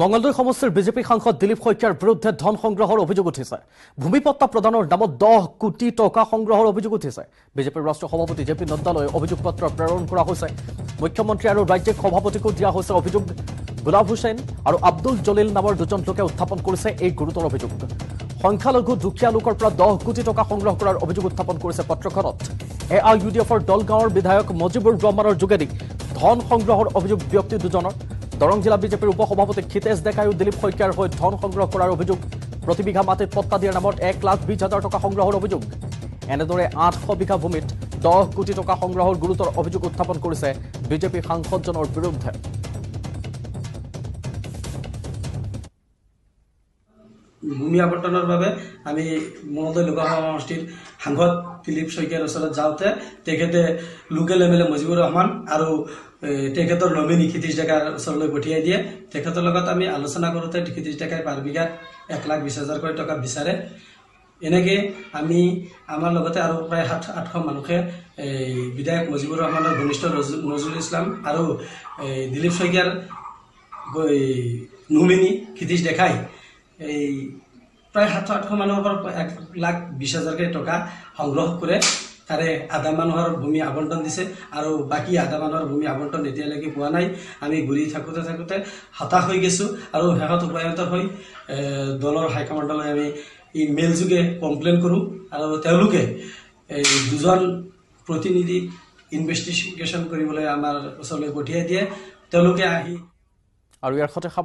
মঙ্গলদৈ সমষ্টিৰ বিজেপি সাংসদ দিলীপ শইকীয়াৰ বিৰুদ্ধে ধন সংগ্ৰহৰ অভিযোগ উঠিছে। ভূমিপট্টা প্ৰদানৰ নামত 10 কোটি টকা সংগ্ৰহৰ অভিযোগ উঠিছে। বিজেপিৰ ৰাষ্ট্ৰীয় সভাপতি জেপি নড্ডালৈ অভিযোগ পত্ৰ প্ৰেৰণ কৰা হৈছে। মুখ্যমন্ত্ৰী আৰু ৰাজ্যিক সভাপতিকো দিয়া হৈছে অভিযোগ। গুলাব হুছেইন আৰু আব্দুল জলিল নামৰ দুজন লোকে উত্থাপন কৰিছে এই গুৰুতৰ অভিযোগ। সংখ্যালঘু দুখীয়া লোকৰ পৰা 10 কোটি টকা সংগ্ৰহ কৰাৰ অভিযোগ উত্থাপন কৰিছে পত্ৰখনত। AIUDFৰ দলগাঁৱৰ বিধায়ক মজিবুৰ ৰহমানৰ যোগেদি ধন সংগ্ৰহৰ অভিযোগ ব্যক্তি দুজনৰ। দৰং জিলা বিজেপিৰ উপসভাপতি ক্ষিতেশ ডেকাইও দিলীপ শইকীয়াৰ হৈ ধন সংগ্ৰহ কৰাৰ অভিযোগ। প্ৰতি বিঘা মাটিত পট্টা দিয়াৰ নামত 1,20,000 টকা সংগ্ৰহৰ অভিযোগ। এনেদৰে 800 বিঘা ভূমিত 10 কোটি টকা সংগ্ৰহৰ গুৰুতৰ অভিযোগ উত্থাপন কৰিছে বিজেপি সাংসদজনৰ বিৰুদ্ধে। ভূমি আবণ্টনৰ বাবে আমি মঙ্গলদৈ লোকসভা সমষ্টিৰ সাংসদ দিলীপ শইকীয়াৰ ওচৰত যাওঁতে তেখেতে লোকেল MLA মজিবুৰ ৰহমান আৰু তেখেতৰ নমিনী ক্ষিতিশ ডেকাৰ ওচৰলৈ পঠিয়াই দিয়ে। তেখেতৰ লগত আমি আলোচনা কৰোঁতে ক্ষিতিশ ডেকাই পাৰ বিঘাত 1,20,000 টকা বিচাৰে। এনেকৈ আমি আমাৰ লগতে আৰু প্ৰায় 700-800 মানুহে বিধায়ক মজিবুৰ ৰহমানৰ ঘনিষ্ঠ নজৰুল ইছলাম আৰু দিলীপ শইকীয়াৰ নমিনী ক্ষিতিশ ডেকাই এই প্ৰায় 700-800 মানুহৰ পৰা 1,20,000 টকা সংগ্ৰহ কৰে। তাৰে আধা মানুহৰ ভূমি আবণ্টন দিছে আৰু বাকী আধা মানুহৰ ভূমি আবণ্টন এতিয়ালৈকে পোৱা নাই। আমি ঘূৰি থাকোঁতে হতাশ হৈ গৈছোঁ আৰু শেষত উপায়ন্ত হৈ দলৰ হাইকমাণ্ডলৈ আমি মেইল যোগে কমপ্লেইন কৰোঁ আৰু তেওঁলোকে এই দুজন প্ৰতিনিধি ইনভেষ্টিগেশ্যন কৰিবলৈ আমাৰ ওচৰলৈ পঠিয়াই দিয়ে। তেওঁলোকে আহি আৰু ইয়াৰ সৈতে